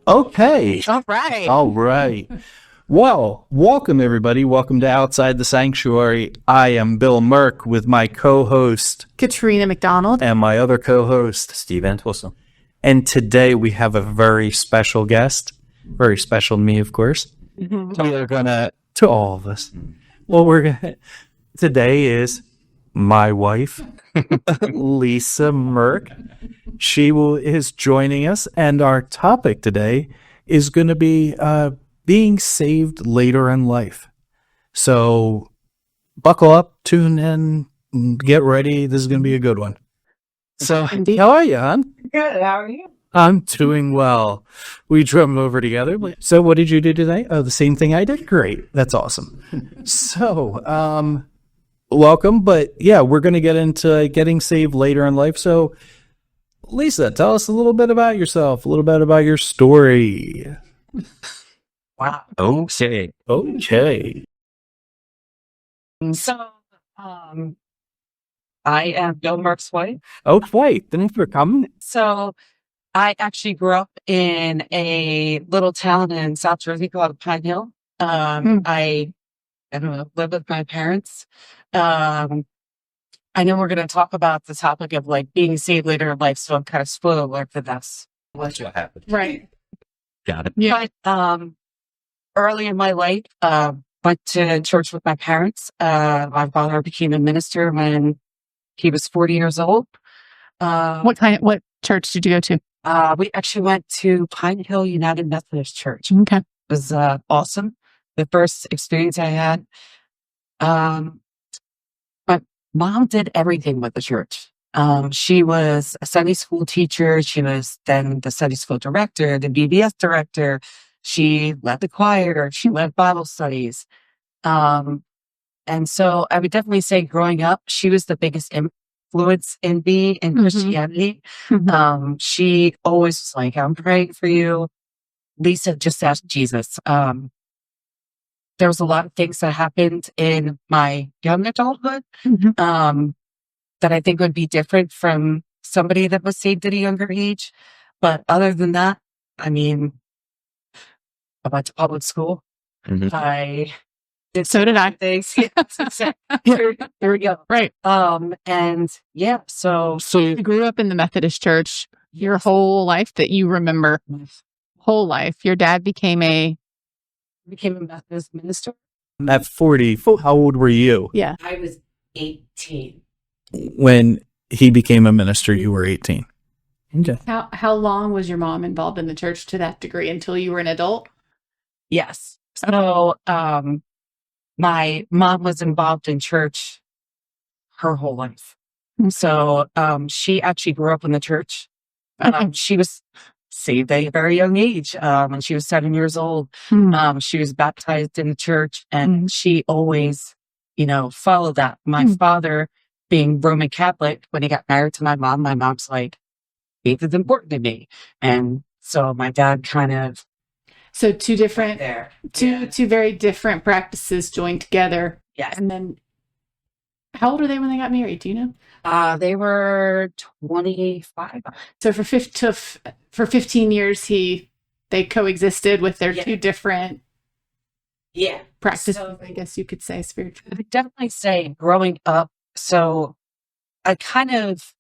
Okay. All right. All right. Well, welcome everybody. Welcome to Outside the Sanctuary. I am Bill Merkh with my co-host Katrina McDonald. and my other co-host Steve Entwistle. And today we have a very special guest. Very special to me, of course. Mm-hmm. We are gonna to all of us. Well, today is my wife, Lisa Merkh. She is joining us, and our topic today is going to be being saved later in life. So buckle up, tune in, get ready. This is going to be a good one. So how are you, hon? Good. How are you? I'm doing well. We drove over together. So what did you do today? Oh, the same thing I did? Great. That's awesome. So, welcome. But yeah, we're going to get into getting saved later in life. So Lisa, tell us a little bit about yourself, a little bit about your story. Wow. Okay. Okay. So, I am Bill Merkh's wife. Okay. Thanks for coming. So, I actually grew up in a little town in South Jersey called Pine Hill. I don't know, live with my parents. I know we're going to talk about the topic of like being saved later in life, so I'm kind of spoiler alert for this. That's what happened. Right. Got it. Yeah. But early in my life, went to church with my parents. My father became a minister when he was 40 years old. What church did you go to? We actually went to Pine Hill United Methodist Church. Okay. It was awesome. The first experience I had. My mom did everything with the church. She was a Sunday school teacher. She was then the Sunday school director, the BBS director. She led the choir. She led Bible studies. And so I would definitely say growing up, she was the biggest influence in me in Christianity. She always was like, I'm praying for you. Lisa, just ask Jesus. There was a lot of things that happened in my young adulthood that I think would be different from somebody that was saved at a younger age. But other than that, I mean, I went to public school. I did So did I. things. There we go. Right. And yeah, so You grew up in the Methodist church your whole life that you remember. Whole life. Your dad became a Methodist minister. At 40, how old were you? Yeah. I was 18. When he became a minister, you were 18. Okay. How long was your mom involved in the church to that degree until you were an adult? Yes. So, my mom was involved in church her whole life. So, she actually grew up in the church. She was saved at a very young age. When she was 7 years old, she was baptized in the church, and she always, followed that. My father, being Roman Catholic, when he got married to my mom's like, faith is important to me. And so my dad kind of. So two very different practices joined together. Yes. And then how old are they when they got married? Do you know? They were 25. So for 15 years, they coexisted with their two different practices, So, I guess you could say, spiritually. I would definitely say growing up. So I kind of,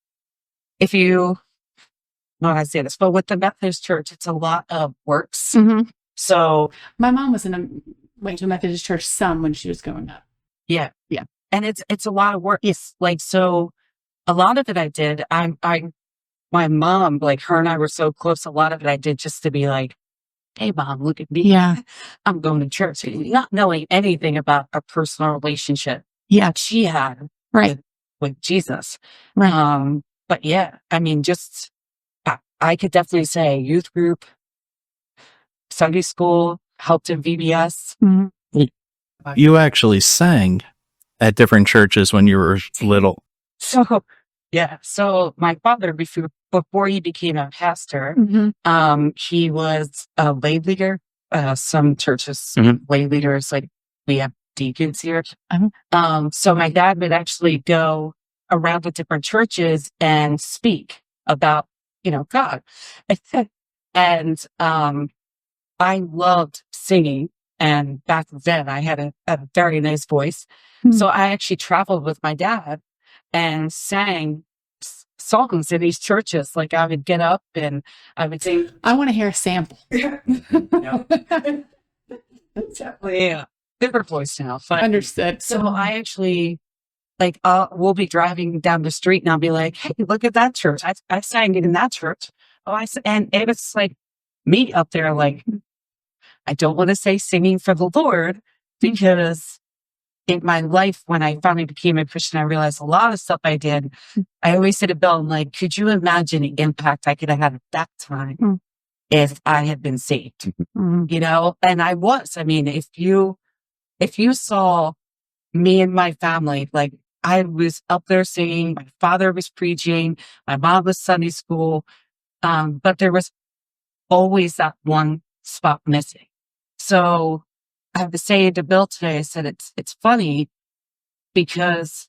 if you know how to say this, but with the Methodist Church, it's a lot of works. So My mom went to a Methodist church some when she was growing up. yeah. Yeah. And it's a lot of work. Yes. Like, so a lot of it I did, my mom, like her and I were so close. A lot of it I did just to be like, hey mom, look at me. Yeah. I'm going to church. Not knowing anything about a personal relationship Yeah. she had Right. with Jesus. Right. But yeah, I mean, just, I could definitely say youth group, Sunday school, helped in VBS. You actually sang at different churches when you were little. So, yeah. So my father, before he became a pastor, he was a lay leader. Some churches, lay leaders, like we have deacons here. So my dad would actually go around to different churches and speak about, God. And I loved singing. And back then I had a very nice voice. So I actually traveled with my dad and sang songs in these churches. Like I would get up and I would sing. I want to hear a sample. Yeah. Different voice now. But, Understood. so I actually, like, we'll be driving down the street and I'll be like, hey, look at that church. I sang in that church. And it was like me up there, like, I don't want to say singing for the Lord because in my life, when I finally became a Christian, I realized a lot of stuff I did. I always said to Bill, I'm like, could you imagine the impact I could have had at that time if I had been saved? You know, and I was. I mean, if you saw me and my family, like I was up there singing, my father was preaching, my mom was Sunday school, but there was always that one spot missing. So I have to say to Bill today, I said, it's funny because,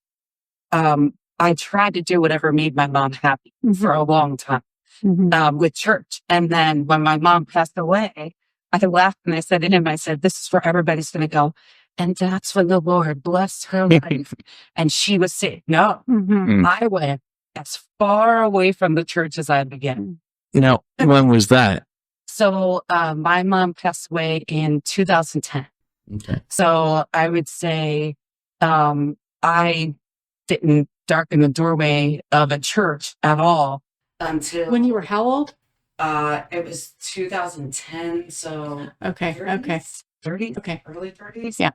I tried to do whatever made my mom happy for a long time, with church. And then when my mom passed away, I laughed and I said to him, I said, this is where everybody's going to go. And that's when the Lord blessed her life. And she was saved. No, I went as far away from the church as I began. Now, when was that? So, my mom passed away in 2010. Okay. So I would say, I didn't darken the doorway of a church at all until When you were how old? it was 2010. So Okay. 30, Okay. early 30s. Yeah.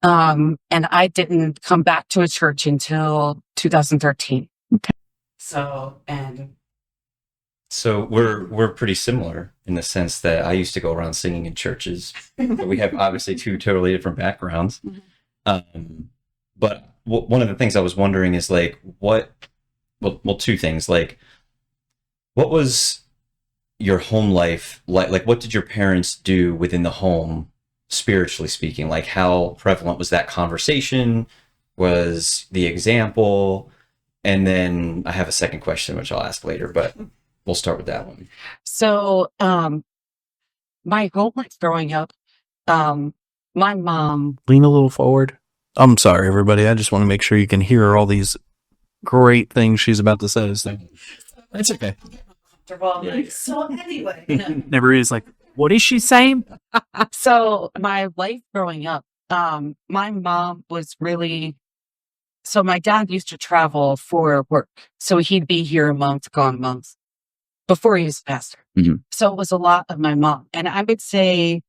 And I didn't come back to a church until 2013. Okay. So we're pretty similar in the sense that I used to go around singing in churches, but we have obviously two totally different backgrounds. But one of the things I was wondering is like, two things. Like, what was your home life like? Like, what did your parents do within the home, spiritually speaking? Like, how prevalent was that conversation? Was the example? And then I have a second question, which I'll ask later, but we'll start with that one. So, my whole life growing up, my mom, Lean a little forward. I'm sorry, everybody. I just want to make sure you can hear all these great things she's about to say. So. That's okay. so anyway, Everybody's like, what is she saying? so my life growing up, my mom was really, so my dad used to travel for work. So he'd be here a month, gone a month before he was a pastor. So it was a lot of my mom. And I would say,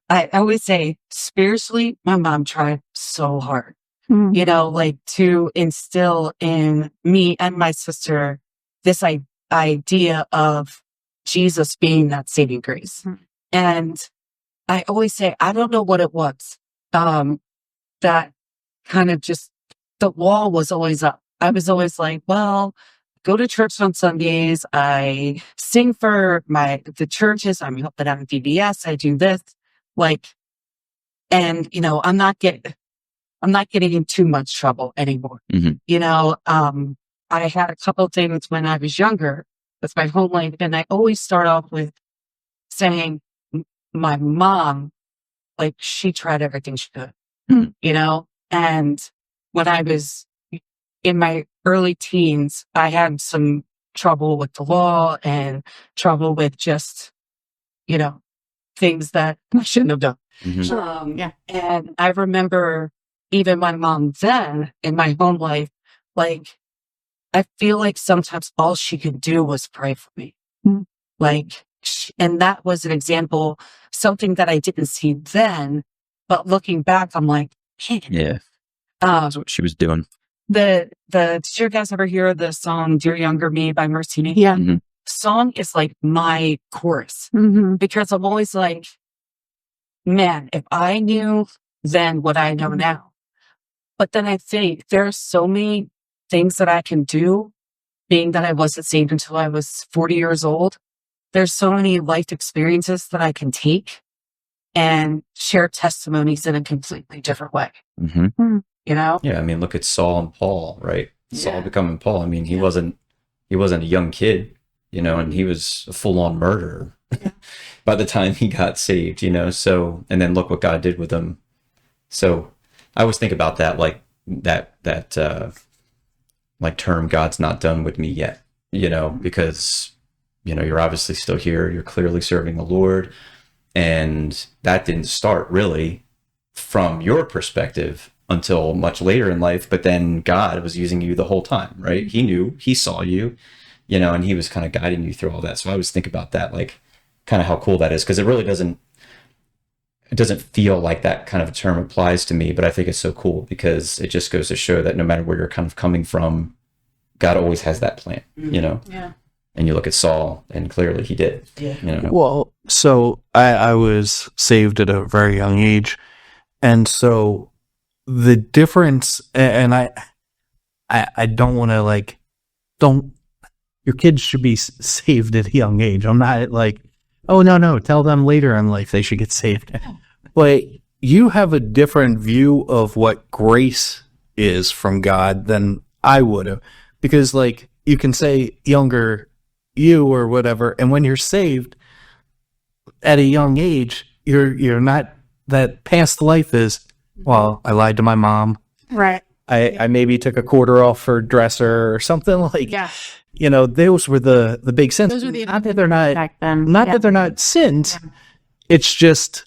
I always say spiritually, my mom tried so hard, you know, like to instill in me and my sister this idea of Jesus being that saving grace. And I always say, I don't know what it was, that kind of just, the wall was always up. I was always like, well, go to church on Sundays. I sing for the churches. I'm helping out in VBS. I do this, like, and you know, I'm not getting in too much trouble anymore. You know, I had a couple of things when I was younger with my home life, and I always start off with saying, my mom, like, she tried everything she could, you know, and when I was in my early teens, I had some trouble with the law and trouble with just, you know, things that I shouldn't have done. Yeah. And I remember even my mom then in my home life, like, I feel like sometimes all she could do was pray for me. Like, and that was an example, something that I didn't see then, but looking back, I'm like, hey. Yeah. That's what she was doing. Did you guys ever hear the song Dear Younger Me by Merkh? Yeah. Song is like my chorus because I'm always like, man, if I knew then what I know now. But then I think there are so many things that I can do, being that I wasn't saved until I was 40 years old. There's so many life experiences that I can take and share testimonies in a completely different way. You know? Yeah, I mean, look at Saul and Paul, right? Saul Yeah. becoming Paul. I mean, he wasn't a young kid, you know, and he was a full-on murderer. by the time he got saved, you know. So, and then look what God did with him. So I always think about that, like that like term, God's not done with me yet, you know, because, you know, you're obviously still here. You're clearly serving the Lord. And that didn't start really from your perspective until much later in life. But then God was using you the whole time, right? He knew, he saw you, you know, and he was kind of guiding you through all that. So I always think about that, like kind of how cool that is, because it really doesn't feel like that kind of a term applies to me, but I think it's so cool because it just goes to show that no matter where you're kind of coming from, God always has that plan, you know? Yeah. And you look at Saul, and clearly he did. Yeah. You know? Well, so I was saved at a very young age. And so the difference, and I don't want to like, your kids should be saved at a young age. I'm not like, oh, no, tell them later in life they should get saved. But you have a different view of what grace is from God than I would have. Because like, you can say younger you or whatever, and when you're saved at a young age, you're not, that past life is, well, I lied to my mom. Right. I maybe took a quarter off her dresser or something like, Yeah. you know, those were the big sins. Those were the Not that they're not, back then. not that they're not sins. It's just,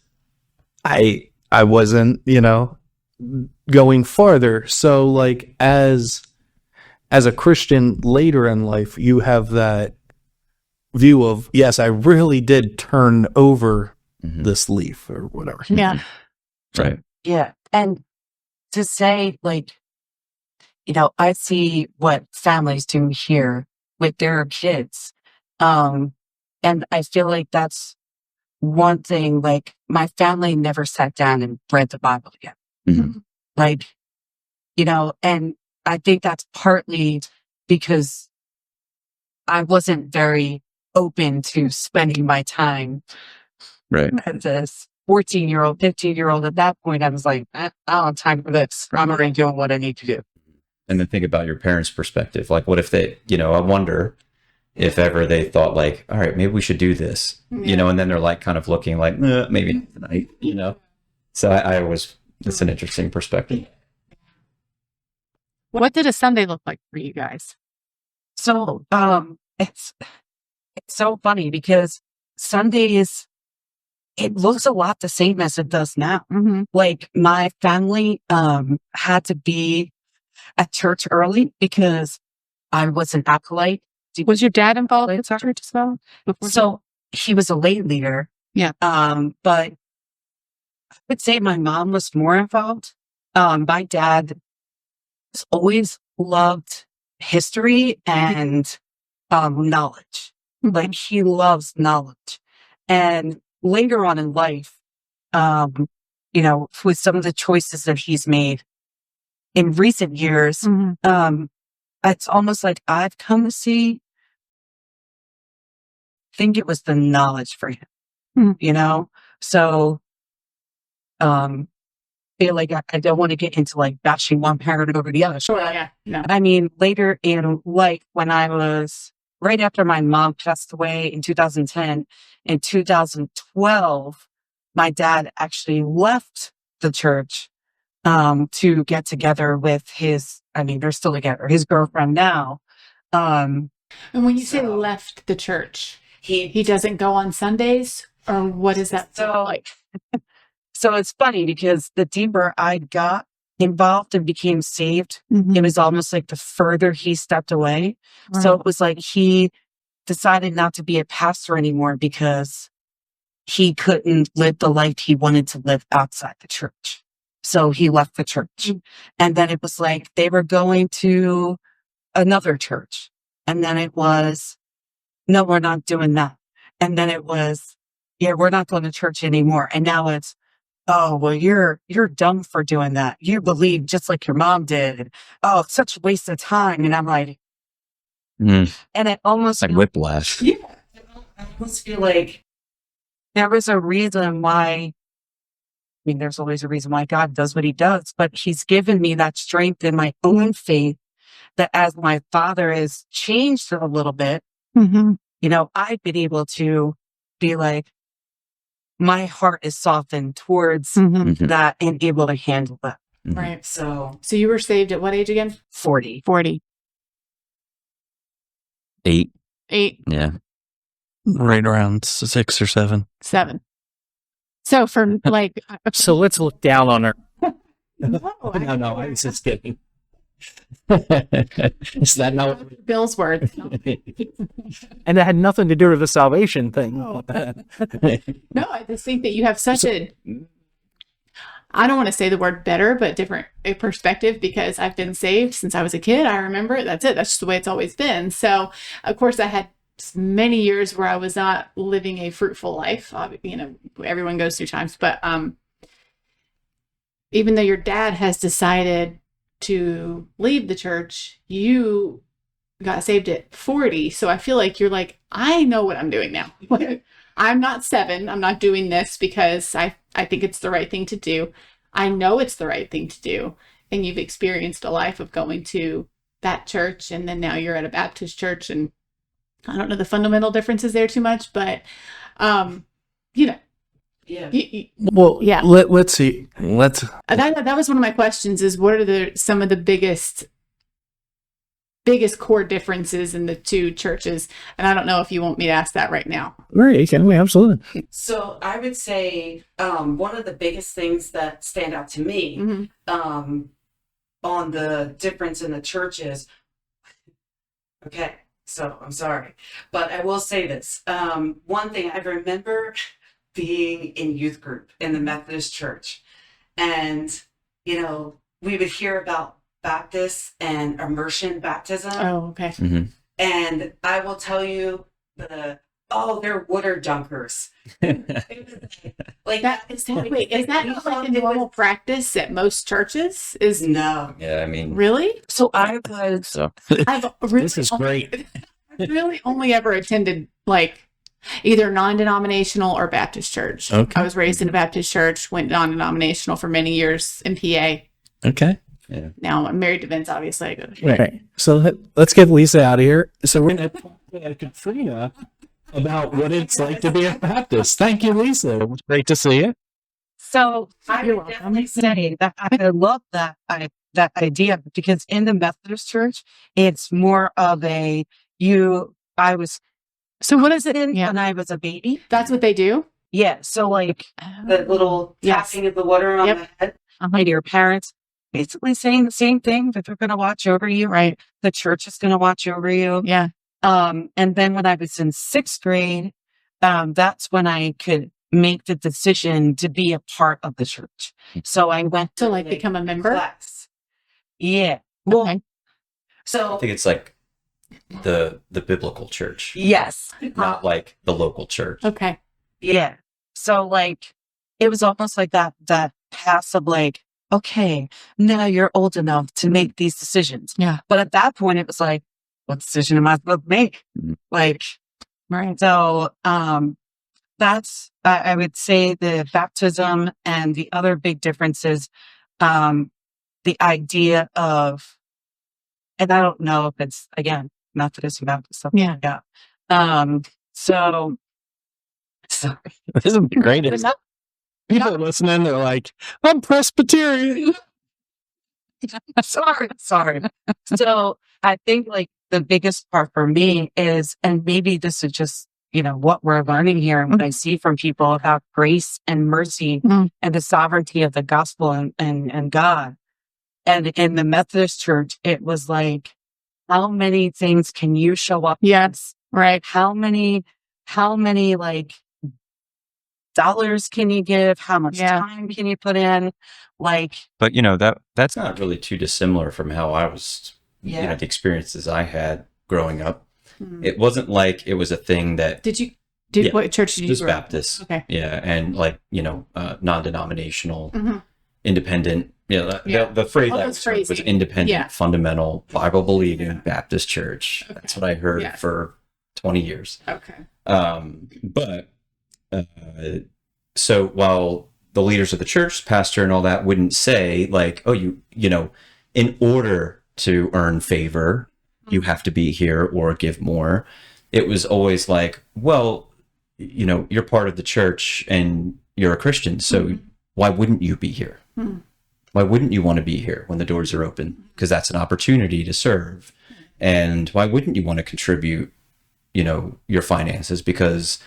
I wasn't, you know, going farther. So like as a Christian later in life, you have that view of, yes, I really did turn over this leaf or whatever. Yeah. Right. Yeah. And to say, like, you know, I see what families do here with their kids. And I feel like that's one thing, like, my family never sat down and read the Bible again. Mhm. Like, you know, and I think that's partly because I wasn't very open to spending my time Right. as a 14-year-old, 15-year-old. At that point, I was like, I don't have time for this. I'm already doing what I need to do. And then think about your parents' perspective. Like, what if they, you know, I wonder if ever they thought like, all right, maybe we should do this, you know, and then they're like kind of looking like, maybe not tonight, you know? So I always, it's an interesting perspective. What did a Sunday look like for you guys? So, it's so funny because Sundays, it looks a lot the same as it does now. Mm-hmm. Like, my family, had to be at church early because I was an acolyte. Was your dad involved in church as well? So he was a lay leader. Yeah. But I would say my mom was more involved. My dad has always loved history and knowledge. Like, he loves knowledge. And later on in life, you know, with some of the choices that he's made in recent years, it's almost like I've come to see, I think it was the knowledge for him, you know? So, feel like I don't want to get into like bashing one parent over the other. Sure. Yeah. No. I mean, later in life, when I was right after my mom passed away in 2010, in 2012, my dad actually left the church to get together with his, I mean, they're still together, his girlfriend now. And when you say left the church, he doesn't go on Sundays, or what is that So, like? So it's funny because the deeper I got involved and became saved, it was almost like the further he stepped away. Right. So it was like he decided not to be a pastor anymore because he couldn't live the life he wanted to live outside the church. So he left the church. And then it was like they were going to another church. And then it was, no, we're not doing that. And then it was, yeah, we're not going to church anymore. And now it's, oh, well, you're dumb for doing that. You believe just like your mom did. Oh, it's such a waste of time. And I'm like, and it almost Like whiplash. yeah, I almost feel like there was a reason why. I mean, there's always a reason why God does what he does, but he's given me that strength in my own faith that as my father has changed a little bit, you know, I've been able to be like, my heart is softened towards Mhm. that and able to handle that. Right. So So you were saved at what age again? 40. 40. 8. 8, Yeah. Right around 6 or 7. 7. So for like, So let's look down on her. no, No, I was just kidding. Is that not? Bill's words. And it had nothing to do with the salvation thing. No, I just think that you have such I don't want to say the word better, but different a perspective, because I've been saved since I was a kid. I remember it. That's it. That's just the way it's always been. So, of course, I had many years where I was not living a fruitful life. You know, everyone goes through times, but even though your dad has decided to leave the church, you got saved at 40. So I feel like you're like, I know what I'm doing now. I'm not 7. I'm not doing this because I think it's the right thing to do. I know it's the right thing to do. And you've experienced a life of going to that church, and then now you're at a Baptist church, and I don't know the fundamental differences there too much, but you know. Yeah. Well, Yeah. Let's see. That was one of my questions, is what are some of the biggest core differences in the two churches? And I don't know if you want me to ask that right now. Right, can we? Absolutely. So I would say one of the biggest things that stand out to me Mm-hmm. on the difference in the churches. Okay, so I'm sorry, but I will say this. One thing I remember being in youth group in the Methodist Church, and you know, we would hear about Baptists and immersion baptism. Oh, okay. Mm-hmm. And I will tell you they're water dunkers. Like Is that not like a normal practice at most churches? Is no. Yeah, I mean, really? So I was so I've really This is great. I've really only ever attended like either non-denominational or Baptist church. Okay. I was raised in a Baptist church, went non-denominational for many years in PA. Okay. yeah. Now I'm married to Vince, obviously. I go to Right. So let's get Lisa out of here. So we're going to talk to Katrina about what it's like to be a Baptist. Thank you, Lisa. It was great to see you. So I You're would welcome. definitely say that I love that idea, because in the Methodist Church, it's more of I was So what is it? in Yeah, when I was a baby. that's what they do. Yeah. So like the little Yes. tapping of the water on Yep. the head. And your parents basically saying the same thing, that they're going to watch over you. Right. The church is going to watch over you. Yeah. And then when I was in 6th grade, that's when I could make the decision to be a part of the church. So I went So to like become a member. class. Yeah. Well, Okay. I so think it's like the biblical church, yes. not like the local church. Okay. Yeah. So like it was almost like that pass of like, okay, now you're old enough to make these decisions. Yeah. But at that point it was like, what decision am I supposed to make? Mhm. Like, Right. so that's I would say the baptism, and the other big difference is the idea of, and I don't know if it's again Methodist and Baptist stuff. Yeah. Yeah. So sorry. This is great. But not- People listening, they're like, I'm Presbyterian. sorry. So I think like the biggest part for me is, and maybe this is just, what we're learning here and what I see from people about grace and mercy Mhm. and the sovereignty of the gospel and God. And in the Methodist Church, it was like, how many things can you show up? Yes. Right. How many like dollars can you give? How much Yeah. time can you put in? Like, But that's not really too dissimilar from how I was, yeah. the experiences I had growing up. Hmm. It wasn't like it was a thing that Yeah. What church did you was grow up? Baptist. Okay. Yeah, and like, non-denominational, Mhm. independent. Yeah. The phrase All I those was heard was phrasing. independent, Yeah. fundamental, Bible-believing Yeah. Baptist church. Okay. That's what I heard Yeah. for 20 years. Okay. But so while the leaders of the church, pastor and all that wouldn't say like, oh, in order to earn favor, you have to be here or give more. It was always like, well, you know, you're part of the church and you're a Christian, so why wouldn't you be here? Why wouldn't you want to be here when the doors are open? Because that's an opportunity to serve. And why wouldn't you want to contribute, you know, your finances? Because,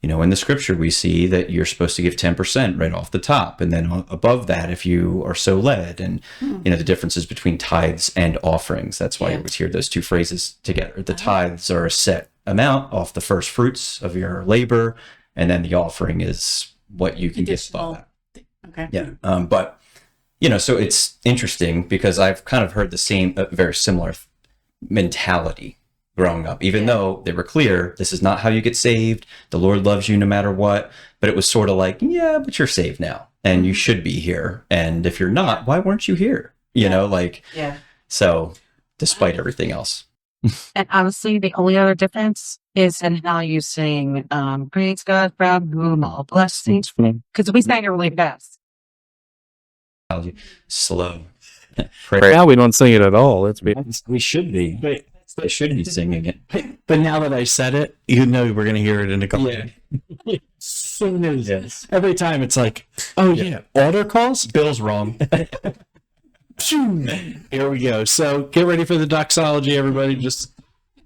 you know, in the scripture, we see that you're supposed to give 10% right off the top. And then above that, if you are so led, and, you know, the differences between tithes and offerings. That's why you always hear those two phrases together. The tithes are a set amount off the first fruits of your labor. And then the offering is what you can give above that. Okay. Yeah. But, you know, so it's interesting because I've kind of heard the same, very similar mentality growing up, even though they were clear, this is not how you get saved. The Lord loves you no matter what. But it was sort of like, yeah, but you're saved now and you should be here. And if you're not, why weren't you here? You know, like, so despite everything else. And honestly, the only other difference is in how you sing, praise God from whom all blessings flow. Because we sang it really fast. Slow. Now we don't sing it at all. We should be. I should be singing it. But now that I said it, you know we're going to hear it in a couple. Soon as every time it's like, order calls. Bill's wrong. Here we go. So get ready for the doxology, everybody. Just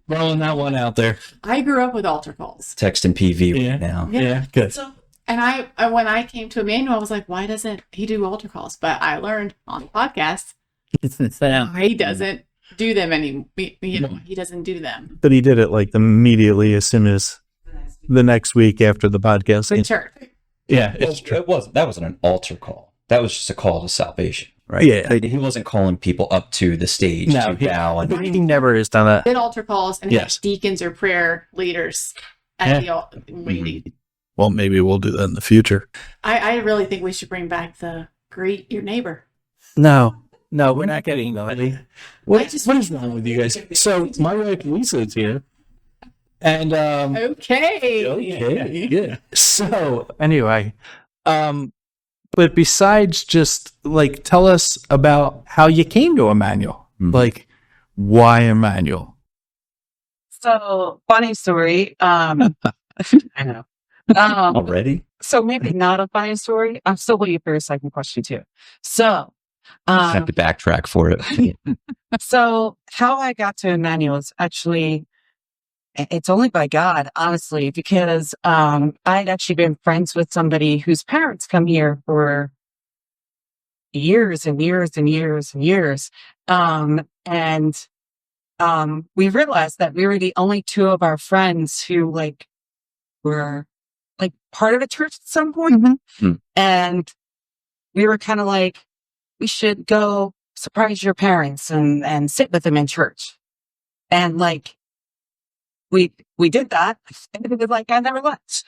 rolling that one out there. I grew up with altar calls. Text and PV right now. Yeah, good. So, and I when I came to Immanuel, I was like, why doesn't he do altar calls? But I learned on the podcast he doesn't do them anymore. You know, he doesn't do them. But he did it like immediately as soon as the next week after the podcast. The church. Yeah, That wasn't an altar call. That was just a call to salvation, right? Yeah. He wasn't calling people up to the stage to bow. And He never has done that. Did altar calls and had deacons or prayer leaders at the waiting. Well, maybe we'll do that in the future. I really think we should bring back the greet your neighbor. No, we're not getting that. What is wrong with you guys? So my wife Lisa is here, and Okay. Yeah. So anyway, but besides just like tell us about how you came to Immanuel, like why Immanuel? So, funny story. I know. already? So maybe not a funny story. I'm still waiting for your second question too. So, Have to backtrack for it. so how I got to Immanuel is actually, it's only by God, honestly, because I'd actually been friends with somebody whose parents come here for years and years and years and years. We realized that we were the only two of our friends who were part of a church at some point. And we were kind of like, we should go surprise your parents and sit with them in church. And we did that. And it was like, I never left.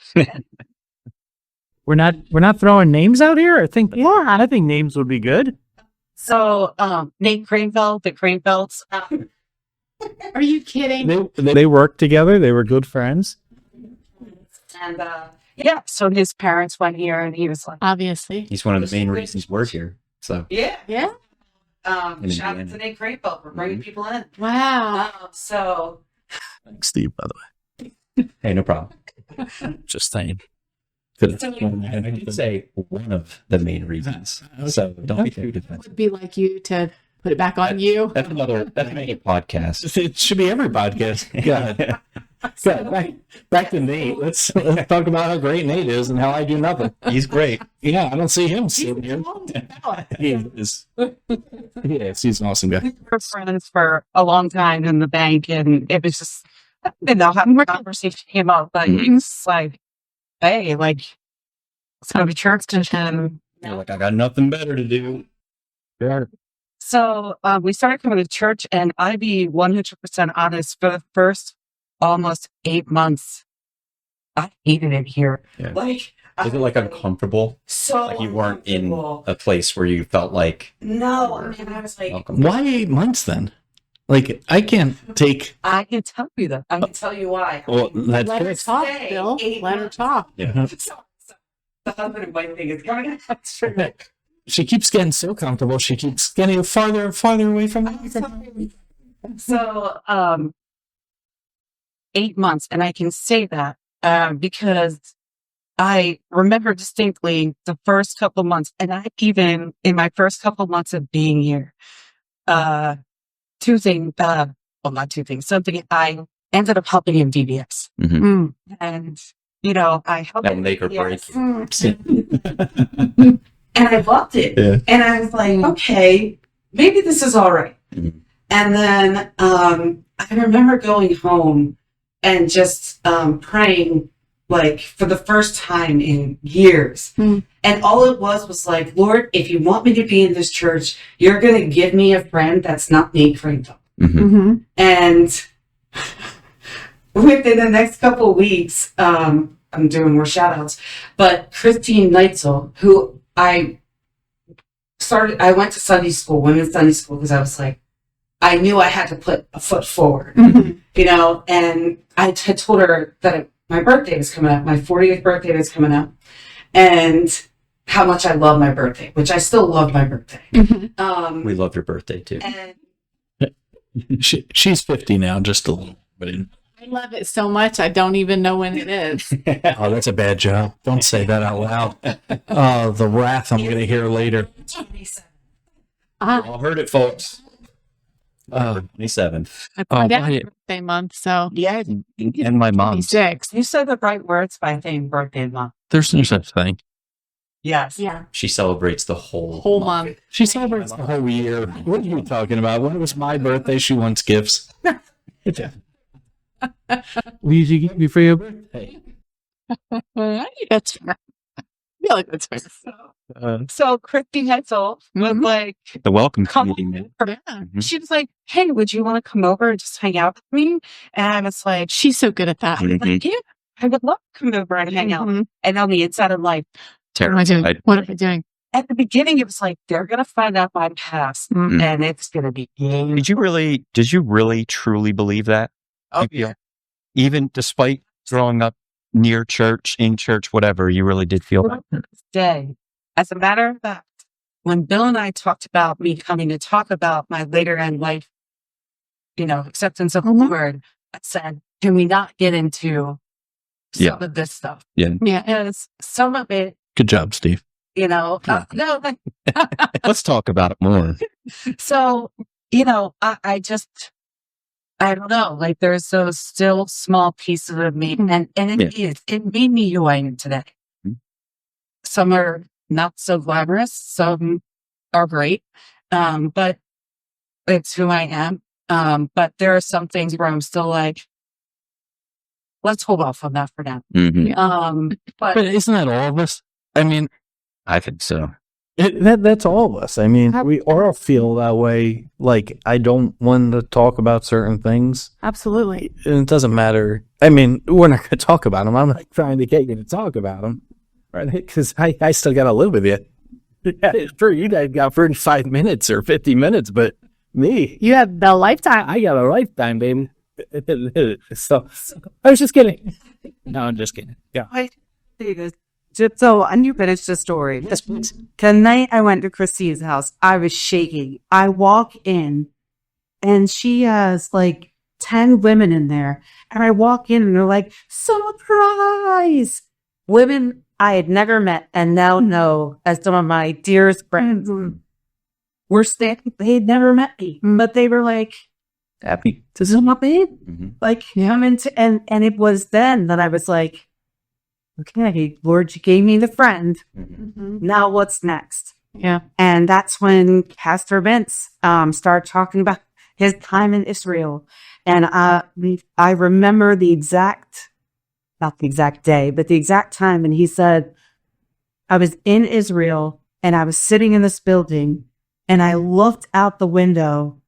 We're not throwing names out here. I think names would be good. So, Nate Craneveld, the Cranevelds. Are you kidding? They worked together. They were good friends. And, so his parents went here and he was like, Obviously. He's one of the main reasons we're here. So Yeah. Shout out to Nate Craneveld for bringing people in. Wow. So, Thanks, Steve, by the way. hey, no problem. Just saying. I did say one of the main reasons. So don't be too defensive. Would be like you to put it back on you. That's another podcast. It should be every podcast. God. So back to Nate. Let's talk about how great Nate is and how I do nothing. He's great. Yeah, I don't see him sitting here. He is. Yes, he's an awesome guy. we were friends for a long time in the bank, and it was just, having a conversation came up, but he was like, hey, let's go to church to him. You're like, I got nothing better to do. Yeah. So we started coming to church, and I'd be 100% honest, for the first almost 8 months, I hated it here. Yeah. Is it uncomfortable? So Like you weren't in a place where you felt like No, I was like, welcome. Why 8 months then? I can't take. I can tell you that. I can tell you why. Well, that's Let her good. talk, Stay Bill. 8 Let her months. talk. Yeah. So the husband and wife thing is coming out. She keeps getting so comfortable. She keeps getting farther and farther away from me. So 8 months, and I can say that because I remember distinctly the first couple months, and I even in my first couple months of being here, two things, well, not two things, something I ended up helping in VBS. Mhm. And, you know, I helped That'll in make or break VBS. you. And I loved it. Yeah. And I was like, okay, maybe this is all right. Mhm. And then I remember going home and just praying, like, for the first time in years. Mm. And all it was like, Lord, if you want me to be in this church, you're going to give me a friend that's not named Crankle. Mhm. Mm-hmm. And within the next couple of weeks, I'm doing more shout outs, but Christine Neitzel, who I went to Sunday school, women's Sunday school, because I was like, I knew I had to put a foot forward, you know, and I had told her that my birthday was coming up, my 40th birthday was coming up, and how much I love my birthday, which I still love my birthday. Mm-hmm. We love your birthday too. And She's 50 now, just a little bit. I love it so much. I don't even know when it is. Oh, that's a bad job. Don't say that out loud. Oh, the wrath I'm going to hear later. All heard it, folks. Uh, 27. It's Oh, my dad's my- birthday month, so yeah, And my mom's. 26. you said the right words by saying birthday month. there's no such thing. Yes. Yeah, She celebrates the whole whole month. She celebrates the whole year. What are you talking about? When it was my birthday, she wants gifts. What did you get me for your birthday? That's fair. I feel like that's fair. So Christy Hetzel was Mhm. like, The welcome Come committee. Yeah. she was like, hey, would you want to come over and just hang out with me? And I was like, She's so good at that. I was like, yeah, I would love to come over and hang out. Mhm. And on the inside of life, What am I doing? Terrified. What am I doing? at the beginning, it was like, they're going to find out my past Mm. and it's going to be game. Did you really truly believe that? Oh, You feel- Even despite growing up near church, in church, whatever, you really did feel that. Day. As a matter of fact, when Bill and I talked about me coming to talk about my later end life, you know, acceptance of the Lord, I said, can we not get into some Yeah. of this stuff? Yeah. Because some of it, Good job, Steve. you know, no, like, Let's talk about it more. so, you know, I just, I don't know, like there's those still small pieces of me and it made me who I am today. Mhm. Some are not so glamorous, some are great. But it's who I am. But there are some things where I'm still like, let's hold off on that for now. Mhm. But But isn't that all of us? I mean, I think so. that's all of us. I mean, we all feel that way. Like, I don't want to talk about certain things. Absolutely. And it doesn't matter. I mean, we're not going to talk about them. I'm not trying to get you to talk about them. Right? Because I still got to live with you. Yeah, it's true. You guys got 35 minutes or 50 minutes, but me, You have the lifetime. I got a lifetime, baby. So, I was just kidding. No, I'm just kidding. Yeah. Just so, and you finish the story. Yes, please. Tonight I went to Christine's house. I was shaking. I walk in and she has like 10 women in there. And I walk in and they're like, surprise! Women I had never met and now know as some of my dearest friends. Were standing, they had never met me, but they were like, Happy. this is my babe. Mhm. Like, I'm into, and it was then that I was like, okay, Lord, you gave me the friend. Mhm. Now what's next? Yeah. And that's when Pastor Vince started talking about his time in Israel. And I remember not the exact day, but the exact time. And he said, I was in Israel and I was sitting in this building and I looked out the window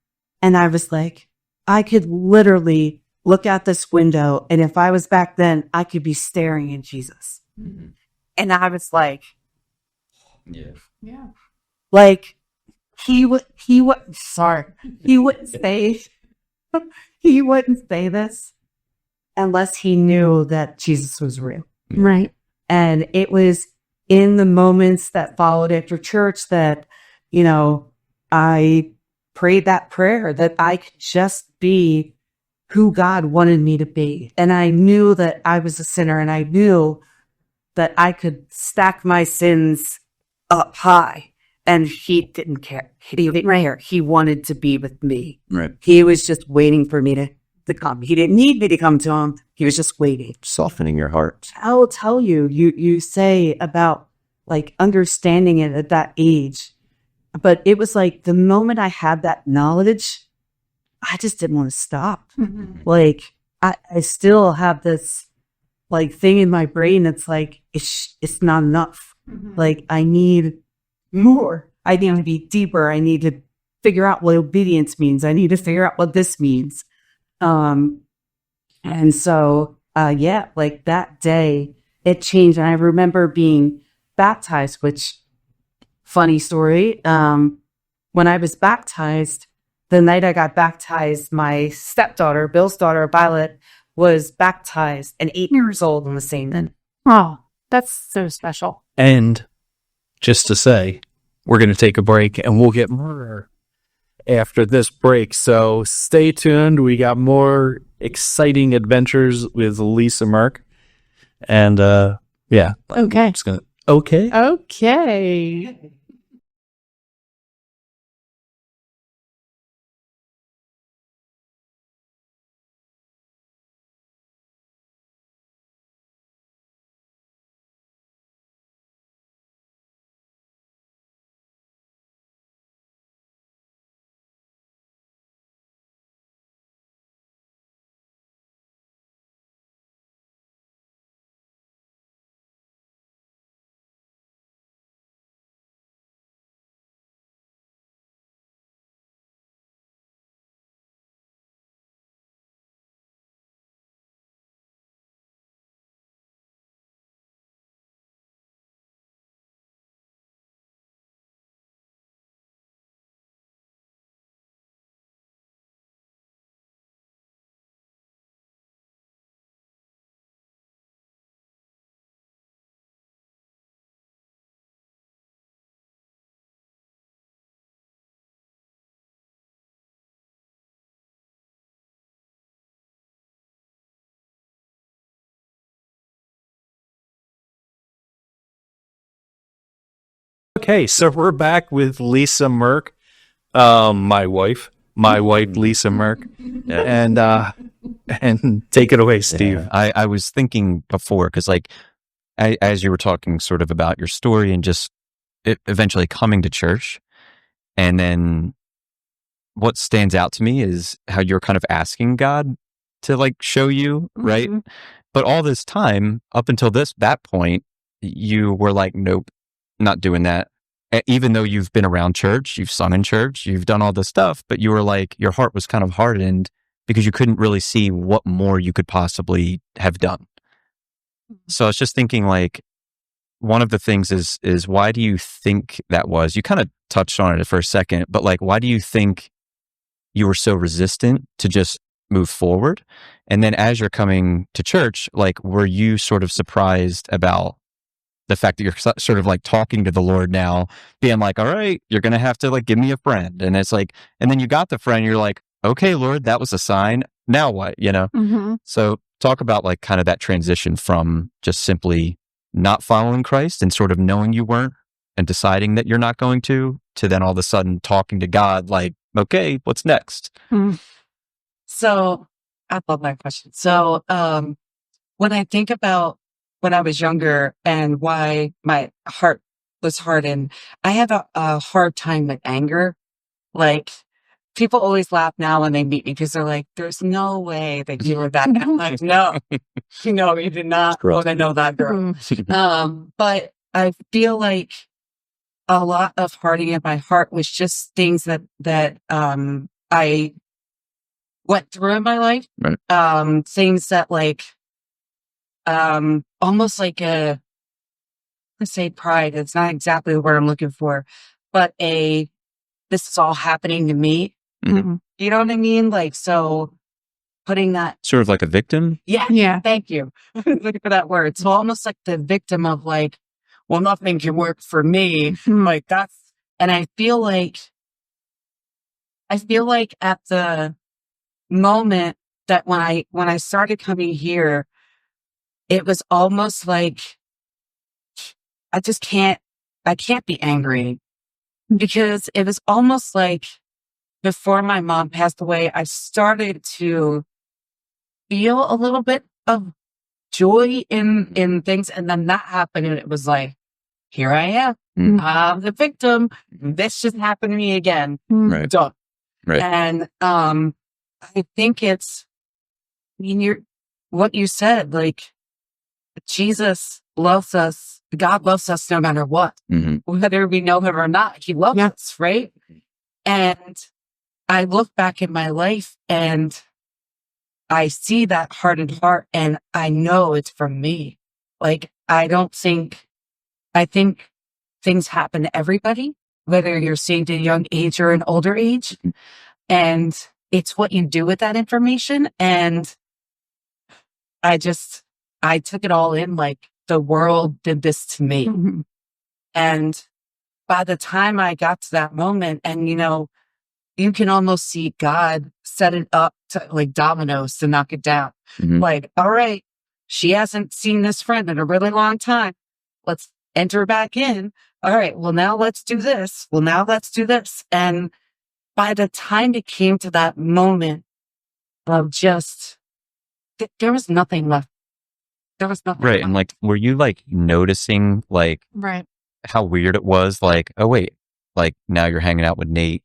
and I was like, I could literally look out this window. And if I was back then, I could be staring at Jesus. Mhm. And I was like, Yeah. Yeah. like he wouldn't say he wouldn't say this unless he knew that Jesus was real. Right. And it was in the moments that followed after church that, you know, I prayed that prayer that I could just be who God wanted me to be. And I knew that I was a sinner, and I knew that I could stack my sins up high, and he didn't care. He didn't care. He wanted to be with me. Right. He was just waiting for me to come. He didn't need me to come to him. He was just waiting. Softening your heart. I will tell you, you say about like understanding it at that age, but it was like the moment I had that knowledge, I just didn't want to stop. Like I still have this like thing in my brain that's like, it's not enough. Like I need more. I need to be deeper. I need to figure out what obedience means. I need to figure out what this means. And so, yeah, like that day it changed. And I remember being baptized, which funny story. When I was baptized, the night I got baptized, my stepdaughter, Bill's daughter, Violet, was baptized and 8 years old on the same day. Oh, that's so special. And just to say, we're going to take a break and we'll get more after this break. So stay tuned. We got more exciting adventures with Lisa Merkh. And yeah. Okay. Just gonna, okay. Okay. Okay, so we're back with Lisa Merkh, my wife, Lisa Merkh, and take it away, Steve. Yeah, I was thinking before, because like as you were talking sort of about your story and just eventually coming to church, and then what stands out to me is how you're kind of asking God to like show you, right? But all this time up until that point, you were like, nope, not doing that. Even though you've been around church, you've sung in church, you've done all this stuff, but you were like, your heart was kind of hardened because you couldn't really see what more you could possibly have done. So I was just thinking, like, one of the things is why do you think that was? You kind of touched on it for a second, but like, why do you think you were so resistant to just move forward? And then as you're coming to church, like, were you sort of surprised about the fact that you're sort of like talking to the Lord now, being like, all right, you're going to have to like give me a friend. And it's like, and then you got the friend, you're like, okay, Lord, that was a sign. Now what, you know? So talk about like kind of that transition from just simply not following Christ and sort of knowing you weren't and deciding that you're not going to then all of a sudden talking to God, like, okay, what's next? So I love that question. So when I think about when I was younger and why my heart was hardened, I have a hard time with anger. Like, people always laugh now when they meet me because they're like, there's no way that you were that. I'm like, no, you did not want to know that girl. But I feel like a lot of hardening of my heart was just things that I went through in my life. Right. Things that like, almost like let's say pride. It's not exactly the word I'm looking for, but this is all happening to me. You know what I mean? Like, so putting that Sort of like a victim? Yeah. Thank you. Looking for that word. So almost like the victim of like, well, nothing can work for me. Like and I feel like at the moment that when I started coming here, it was almost like I can't be angry, because it was almost like before my mom passed away, I started to feel a little bit of joy in things. And then that happened, and it was like, here I am. I'm the victim. This just happened to me again. Right. Done. Right. And I think what you said, like, Jesus loves us. God loves us no matter what, whether we know him or not. He loves us, right? And I look back in my life and I see that hardened heart, and I know it's from me. Like, I think things happen to everybody, whether you're saved at a young age or an older age. And it's what you do with that information. And I took it all in, like, the world did this to me. And by the time I got to that moment, and, you can almost see God set it up to, like, dominoes to knock it down. Like, all right, she hasn't seen this friend in a really long time. Let's enter back in. All right, well, now let's do this. Well, now let's do this. And by the time it came to that moment of just, there was nothing left. There was nothing Right. left. And like, were you like noticing like Right. how weird it was? Like, oh wait, like now you're hanging out with Nate,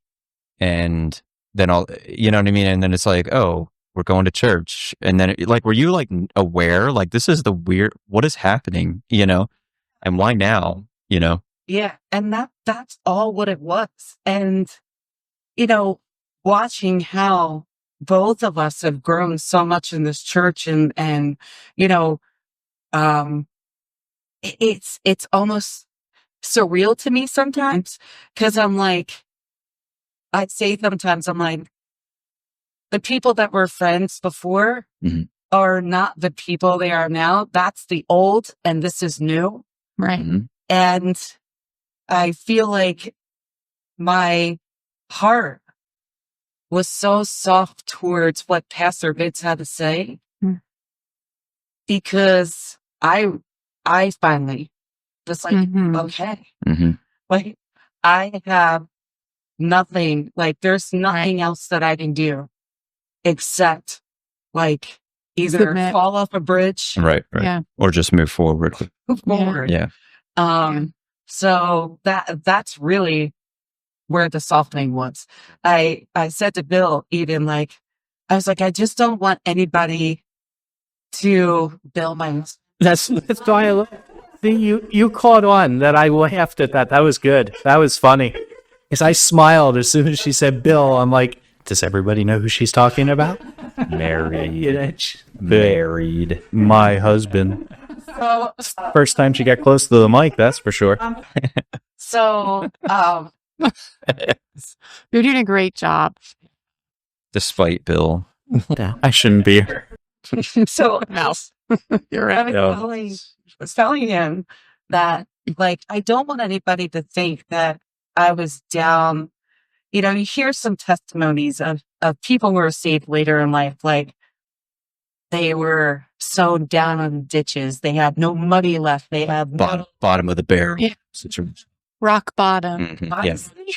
and then you know what I mean? And then it's like, oh, we're going to church. And then like, were you like aware, like, this is what is happening, and why now, Yeah. And that's all what it was. And, watching how both of us have grown so much in this church, and it's almost surreal to me sometimes, because I'd say sometimes I'm like, the people that were friends before are not the people they are now. That's the old, and this is new. Right. And I feel like my heart was so soft towards what Pastor Vince had to say, because I finally was like, okay, like, I have nothing, like, there's nothing else that I can do except, like, either Submit. fall off a bridge, right. Yeah. Or just move forward. move forward. Yeah. So that's really where the softening was. I said to Bill, even, like, I was like, I just don't want anybody to bill my. That's why you caught on that I laughed at that. That was good. That was funny. Because I smiled as soon as she said Bill. I'm like, does everybody know who she's talking about? Married. My husband. So, First time she got close to the mic, that's for sure. so You're doing a great job. Despite Bill. Yeah, I shouldn't be here. so Mouse. You're I right. was telling him that, like, I don't want anybody to think that I was down. You hear some testimonies of people who were saved later in life, like, they were so down in the ditches. They had no money left. They had Bottom of the barrel. Yeah. Situation. Rock bottom. Yeah. honestly,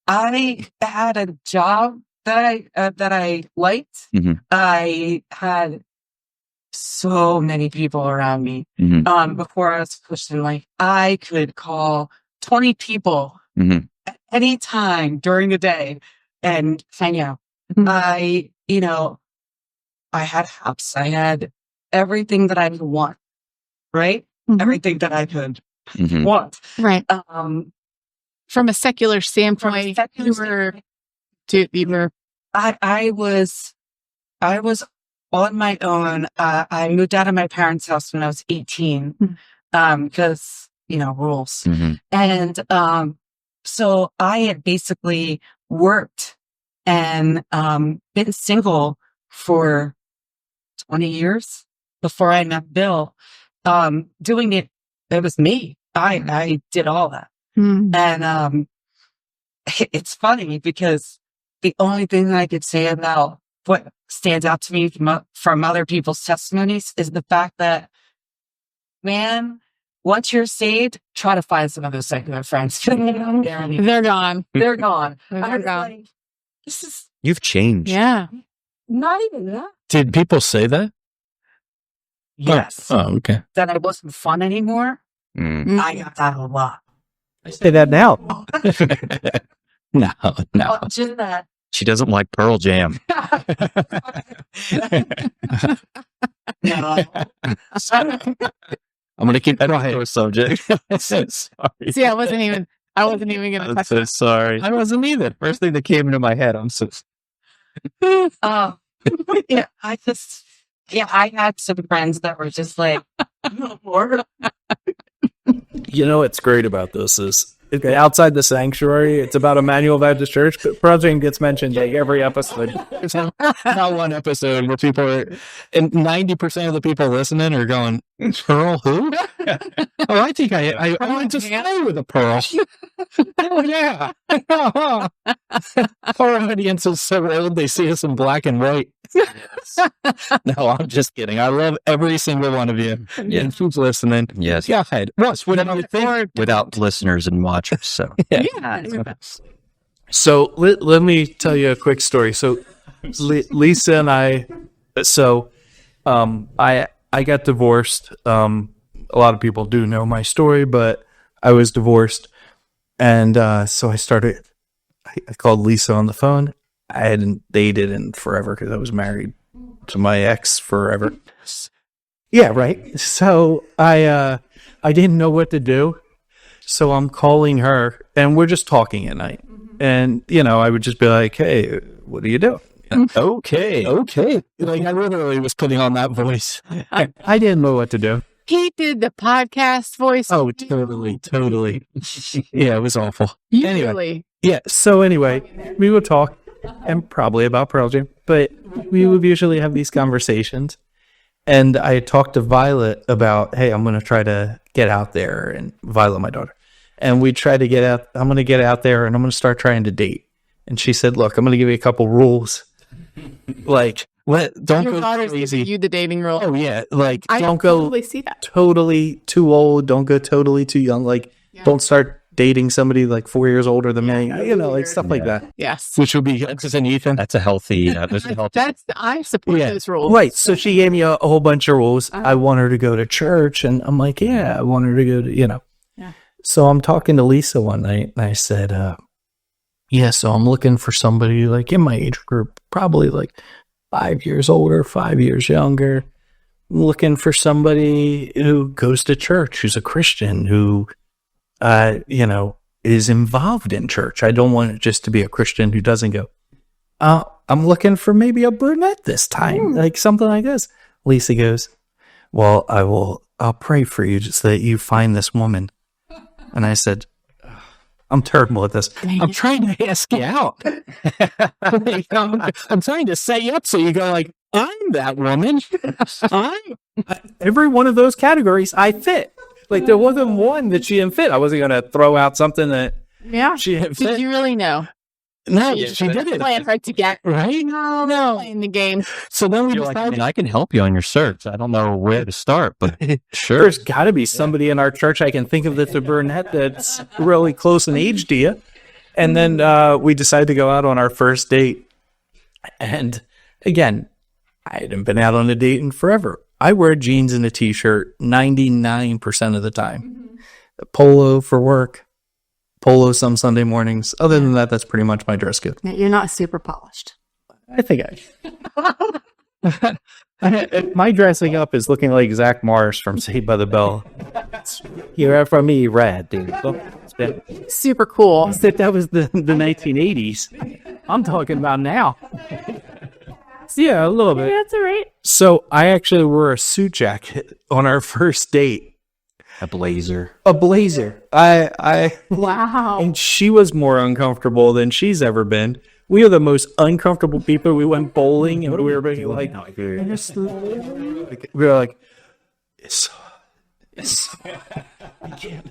I had a job that I liked. I had so many people around me. Before I was a Christian, like, I could call 20 people at any time during the day and hang out. I had a house. I had everything that I could want, right? Everything that I could want. Right. From a secular From a standpoint, secular you were I was on my own. I moved out of my parents' house when I was 18, because, rules. And so I had basically worked and been single for 20 years before I met Bill. Doing it was me. I did all that. And it's funny because the only thing that I could say about what stands out to me from other people's testimonies is the fact that, man, once you're saved, try to find some of those secular friends. They're gone. They're gone. They're I'm gone. like, this is You've changed. Yeah. not even that. Did people say that? Yes. Oh, okay. That I wasn't fun anymore. Mm. I got that a lot. I say that now. No. Oh, just that. She doesn't like Pearl Jam. No. I'm going to keep That's quiet. our subject. I'm so sorry. See, I wasn't even gonna I'm touch so sorry. I wasn't either. First thing that came into my head, I'm so Yeah, I had some friends that were just like, more. You know what's great about this is okay, outside the sanctuary, it's about Immanuel Baptist Church. But Project gets mentioned like every episode. There's not one episode where people are, and 90% of the people listening are going, Pearl who? Oh, I think I want to stay with a Pearl. Oh, yeah. Our audience is so old, they see us in black and white. No, I'm just kidding. I love every single one of you. Yeah. And who's listening. yes, Go ahead. Russ, what do you think? without listeners and watchers. So Yeah. So let me tell you a quick story. So Lisa and I got divorced. A lot of people do know my story, but I was divorced, and so I called Lisa on the phone. I hadn't dated in forever because I was married to my ex forever. Yeah, right. So I didn't know what to do. So I'm calling her, and we're just talking at night. And, I would just be like, hey, what are you doing? Okay. Like, I literally was putting on that voice. I didn't know what to do. He did the podcast voice. Oh, totally. Yeah, it was awful. Anyway, Usually. Yeah. So anyway, we would talk, and probably about Pearl Jam, but we would usually have these conversations. And I talked to Violet about, hey, I'm going to try to get out there, and Violet, my daughter, and we tried to get out. I'm going to get out there, and I'm going to start trying to date. And she said, look, I'm going to give you a couple rules. Like, don't Your go daughter's crazy. giving you the dating rule. Oh yeah, like I don't go totally see that. totally too old. Don't go totally too young. Like, don't start dating somebody like 4 years older than me. Like stuff like that. Yes. which would be Alexis and Ethan. that's a healthy. That's a healthy. I support Yeah. those rules. Right. So she gave me a whole bunch of rules. I want her to go to church. And I'm like, yeah, I want her to go to, Yeah. So I'm talking to Lisa one night, and I said, yeah, so I'm looking for somebody like in my age group, probably like 5 years older, 5 years younger. I'm looking for somebody who goes to church, who's a Christian, who, is involved in church. I don't want it just to be a Christian who doesn't go. I'm looking for maybe a brunette this time, like something like this. Lisa goes, well, I'll pray for you just that you find this woman. And I said, I'm terrible at this. I'm trying to ask you out. Like, I'm trying to set you up so you go like, I'm that woman. Every one of those categories I fit. Like there wasn't one that she didn't fit. I wasn't going to throw out something that Yeah. she didn't fit. Did you really know? No, Yeah, she did it. Playing hard to get. Right? No. Playing the game. So then we You're like, I decided. mean, I can help you on your search. I don't know where to start, but sure. There's got to be somebody in our church I can think of that's a brunette that's really close in age to you. And then we decided to go out on our first date. And again, I hadn't been out on a date in forever. I wear jeans and a t-shirt 99% of the time. A polo for work, polo some Sunday mornings. Other than that, that's pretty much my dress code. You're not super polished. I think my dressing up is looking like Zach Morris from Saved by the Bell. You're from me, red, dude. Super cool. That was the 1980s. I'm talking about now. Yeah, a little bit. That's all right. So I actually wore a suit jacket on our first date. A blazer. A blazer. I Wow. and she was more uncomfortable than she's ever been. We are the most uncomfortable people. We went bowling and we were like, we were like,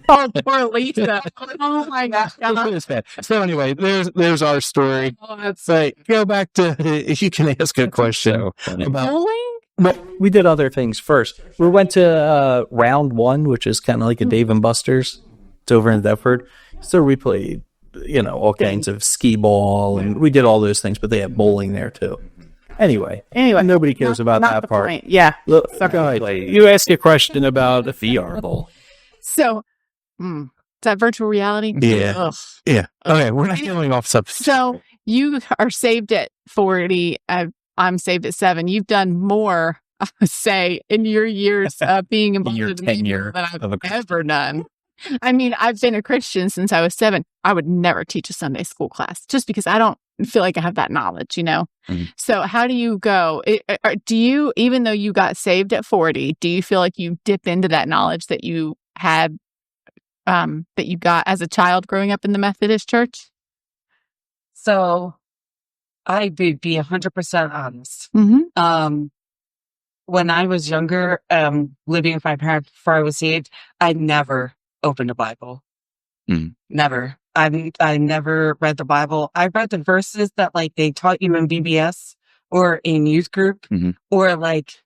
Oh, poor Lisa. Oh my gosh. It's bad. So anyway, there's our story. Oh, that's Like, go back to, if you can ask a question So funny. about, bowling. We did other things first. We went to round one, which is kind of like a Dave and Buster's. It's over in Thetford. So we played, all kinds of skee ball, and we did all those things, but they have bowling there too. Anyway, nobody cares about Not that the part. point. Yeah. Look, go ahead. You ask a question about a VR bowl. So, is that virtual reality? Yeah. Ugh. yeah. Okay, we're not going off subject. So you are saved at 40. I'm saved at 7. You've done more, say, in your years of being involved Your in the media tenure than of a I've Christian. ever done. I mean, I've been a Christian since I was 7. I would never teach a Sunday school class just because I don't feel like I have that knowledge, Mhm. So how do you go? Do you, even though you got saved at 40, do you feel like you dip into that knowledge that you had, that you got as a child growing up in the Methodist church? So I would be 100% honest. Mm-hmm. When I was younger, living with my parents before I was saved, I never opened a Bible. Mm. Never. I never read the Bible. I read the verses that like they taught you in BBS or in youth group, Mhm. or like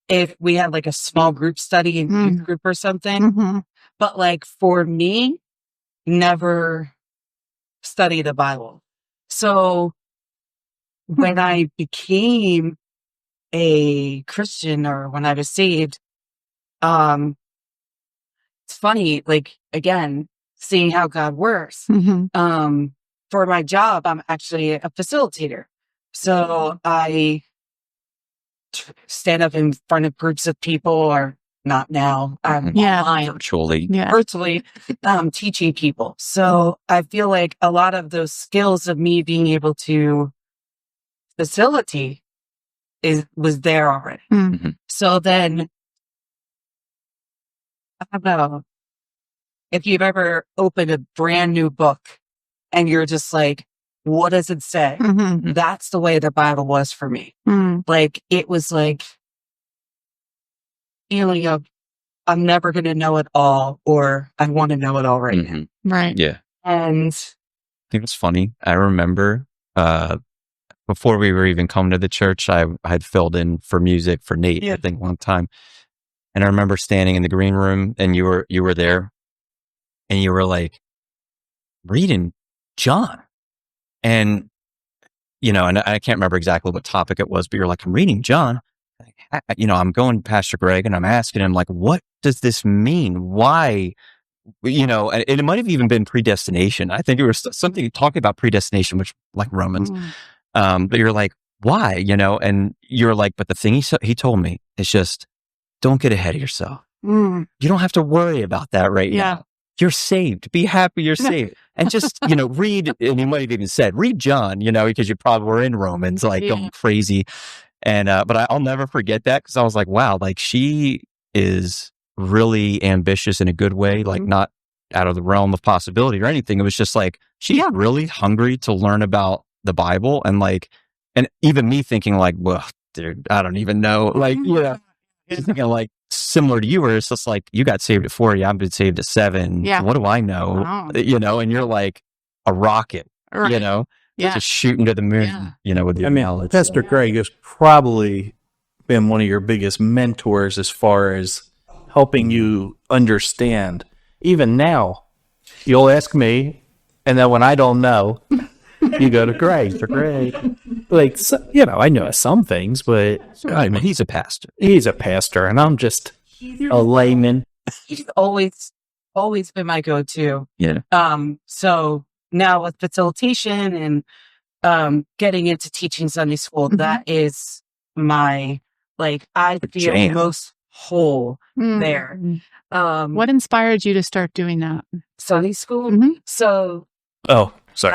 if we had like a small group study in youth group or something. Mm-hmm. But like for me, never studied the Bible. So when I became a Christian, or when I was saved, it's funny, like again, seeing how God works. Mm-hmm. For my job, I'm actually a facilitator. So I stand up in front of groups of people, or not now, Yeah. online, Virtually. Yeah. virtually, teaching people. So I feel like a lot of those skills of me being able to facilitate was there already. Mm. So then, I don't know if you've ever opened a brand new book and you're just like, what does it say? Mm-hmm. That's the way the Bible was for me. Mm. Like, it was like feeling of, I'm never going to know it all, or I want to know it all right now. Mhm. Right. Yeah. And I think it's funny. I remember before we were even coming to the church, I had filled in for music for Nate, Yeah. I think one time. And I remember standing in the green room, and you were there, and you were like reading John. And and I can't remember exactly what topic it was, but you're like, I'm reading John. I'm going to Pastor Greg, and I'm asking him, like, what does this mean? Why? And it might have even been predestination. I think it was something talking about predestination, which like Romans. But you're like, why? And you're like, but the thing he told me is just, don't get ahead of yourself. Mm. You don't have to worry about that right Yeah. now. You're saved. Be happy you're saved. And just, read, and you might have even said, read John, because you probably were in Romans, like Yeah. going crazy. And, but I'll never forget that, because I was like, wow, like she is really ambitious in a good way, like not out of the realm of possibility or anything. It was just like, she's really hungry to learn about the Bible. And even me thinking like, well, dude, I don't even know. Like, just thinking like similar to you, where it's just like, you got saved at 40, I've been saved at 7. Yeah. What do I know? Wow. And you're like a rocket, Right. Yeah. just shooting to the moon, with your knowledge. Pastor Greg has probably been one of your biggest mentors as far as helping you understand. Even now, you'll ask me, and then when I don't know, you go to Greg. For Greg, like, I know some things, but I mean, he's a pastor. he's a pastor, and I'm just a layman. he's always been my go-to. Yeah. So now with facilitation and getting into teaching Sunday school, that is my, like, I feel jam. most whole Mm. there. What inspired you to start doing that? Sunday school. Mhm. So Oh, sorry.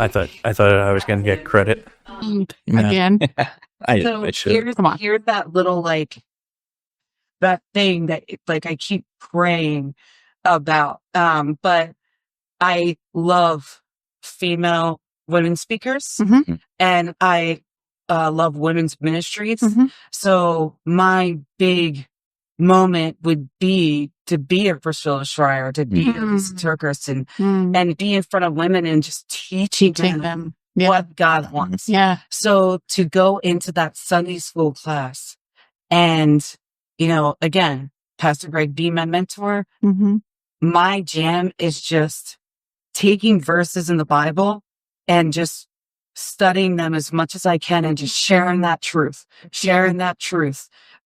I thought I was going to get credit. Again. I should. Come on. here's that little, like, that thing that like I keep praying about. But I love female women speakers, Mhm. and I love women's ministries. Mhm. So my big moment would be to be a Priscilla Schreier, to be a Lisa Turkers, and be in front of women and just teaching them what God wants. Yeah. So to go into that Sunday school class and, again, Pastor Greg being my mentor, my jam is just taking verses in the Bible and just studying them as much as I can and just sharing that truth.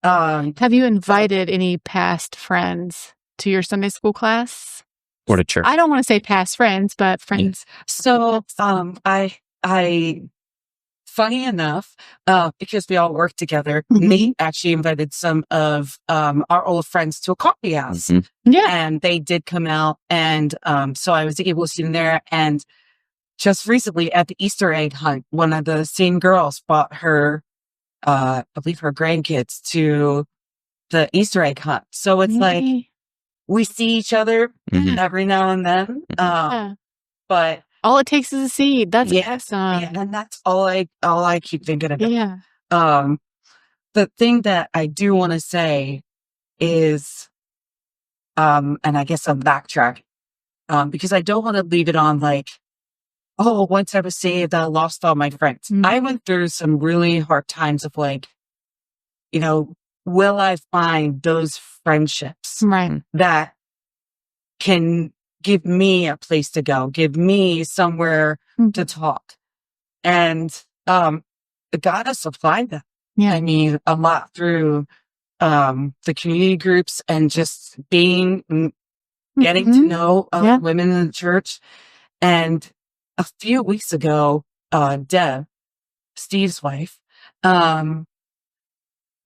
Have you invited any past friends to your Sunday school class? Or to church? I don't want to say past friends, but friends. So, I, funny enough, because we all work together, Nate actually invited some of our old friends to a coffee house. Yeah. And they did come out. And so I was able to see them there. And just recently at the Easter egg hunt, one of the same girls brought her, I believe her grandkids to the Easter egg hunt. So it's like we see each other every now and then. But all it takes is a seed. That's awesome. Yeah, and that's all I keep thinking about. Yeah. The thing that I do want to say is, and I guess I'm backtracking, because I don't want to leave it on like, oh, once I was saved, I lost all my friends. I went through some really hard times of like, will I find those friendships that can give me a place to go, give me somewhere to talk? And God has supplied them. Yeah. I mean, a lot through the community groups and just getting to know women in the church. And a few weeks ago, Deb, Steve's wife,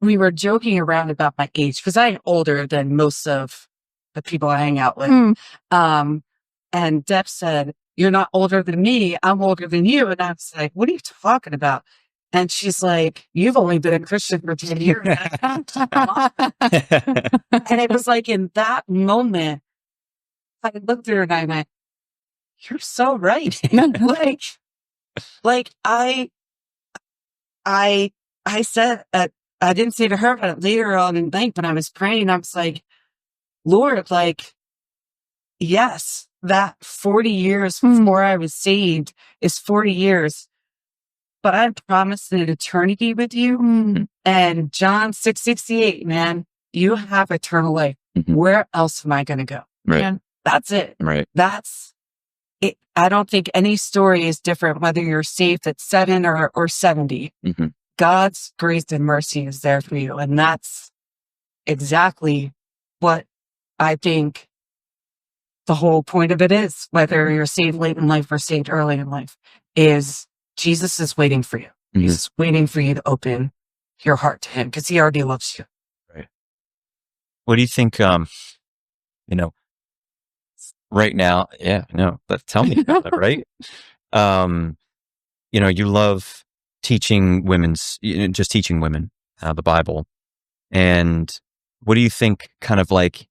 we were joking around about my age because I'm older than most of the people I hang out with. And Deb said, "You're not older than me. I'm older than you." And I was like, "What are you talking about?" And she's like, "You've only been a Christian for 10 years." And it was like in that moment, I looked at her and I went, "You're so right." like I said, I didn't say to her, but later on in the night when I was praying, I was like, "Lord, like, yes, that 40 years before I was saved is 40 years, but I'm promised an eternity with you." And John 6:68, man, you have eternal life. Where else am I going to go? Right. Yeah. That's it. Right. That's it. I don't think any story is different, whether you're saved at 7 or 70. God's grace and mercy is there for you. And that's exactly what I think the whole point of it is, whether you're saved late in life or saved early in life, is Jesus is waiting for you. He's waiting for you to open your heart to him because he already loves you. Right. What do you think, right now? Yeah, no, but tell me about that, right? You love teaching just teaching women the Bible. And what do you think kind of like,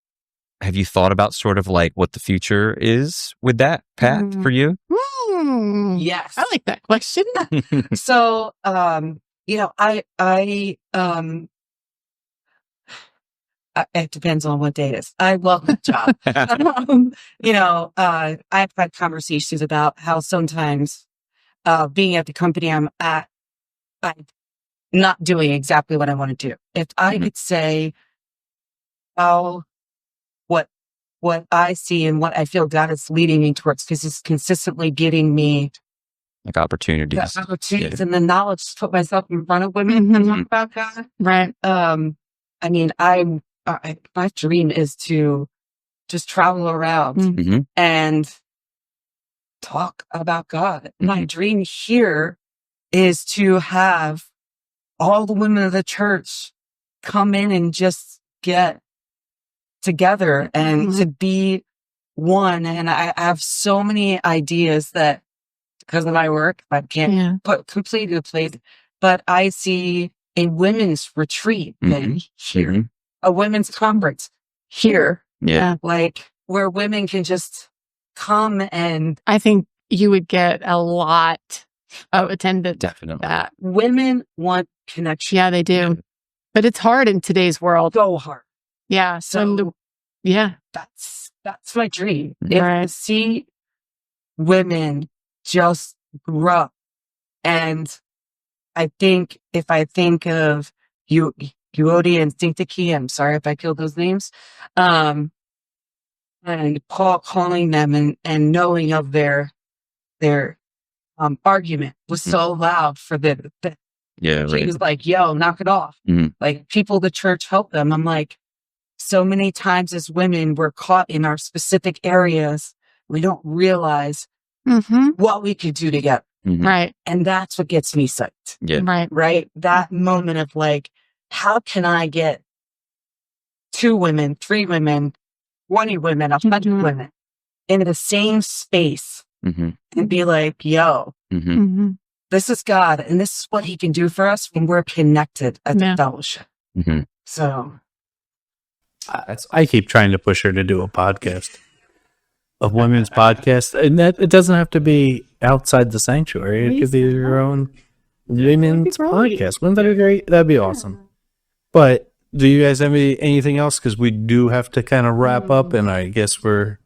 have you thought about sort of like what the future is with that path for you? Yes. I like that question. So, it depends on what day it is. I love that job. I've had conversations about how sometimes being at the company I'm at, I'm not doing exactly what I want to do. If I could say how what I see and what I feel God is leading me towards, because He's consistently giving me like opportunities, and the knowledge to put myself in front of women and talk about God. Right. I mean, my dream is to just travel around and talk about God. My dream here is to have all the women of the church come in and just get together and to be one. And I have so many ideas that because of my work, I can't put completely in place, but I see a women's retreat here, a women's conference here. Yeah. Like where women can just come, and I think you would get a lot of attendance. Definitely. That women want connection. Yeah, they do. But it's hard in today's world. So hard. Yeah. So that's my dream. Right. To see women just grow. And I think if I think of Euodia and Syntyche, I'm sorry if I killed those names, and Paul calling them and knowing of their argument was so loud for the Yeah, he right. was like, yo, knock it off. Mhm. Like, people, the church helped them. I'm like, so many times as women, we're caught in our specific areas. We don't realize Mm-hmm. what we could do together. Mhm. Right. And that's what gets me psyched, Yeah. Right. right? That moment of like, how can I get 2 women, 3 women, 20 women, 100 Mhm. women in the same space Mm-hmm. and be like, yo, Mm-hmm. Mm-hmm. this is God and this is what he can do for us when we're connected at Yeah. the fellowship. Mm-hmm. So I keep trying to push her to do a podcast, a women's podcast, and that it doesn't have to be outside the sanctuary. It could be your own women's podcast. Wouldn't that be great? That'd be awesome. But do you guys have anything else? Because we do have to kind of wrap up, and I guess I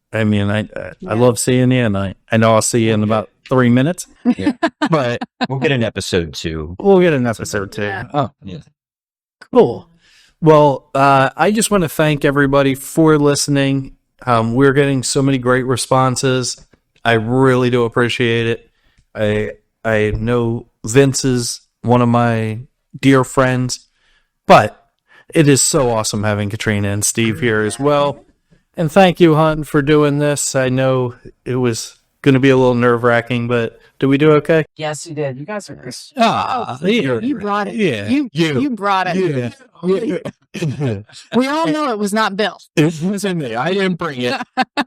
love seeing you, and I know I'll see you in about 3 minutes. But we'll get an episode 2. We'll get an episode too. Oh, yeah. Cool. Well, I just want to thank everybody for listening. We're getting so many great responses. I really do appreciate it. I know Vince is one of my dear friends, but it is so awesome having Katrina and Steve here as well. And thank you, Hunt, for doing this. I know it was going to be a little nerve-wracking, but did we do okay? yes, you did. You guys are great. You brought it. Yeah. You brought it. We all know it was not Bill. It wasn't me. I didn't bring it.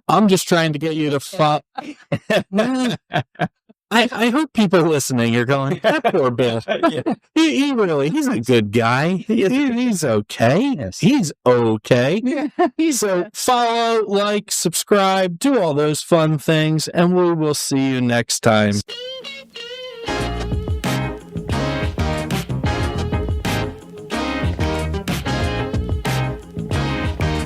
I'm just trying to get you to fuck. I hope people listening are going, that poor Bill. He's a good guy. He's okay. Yes. He's okay. So follow, like, subscribe, do all those fun things, and we will see you next time.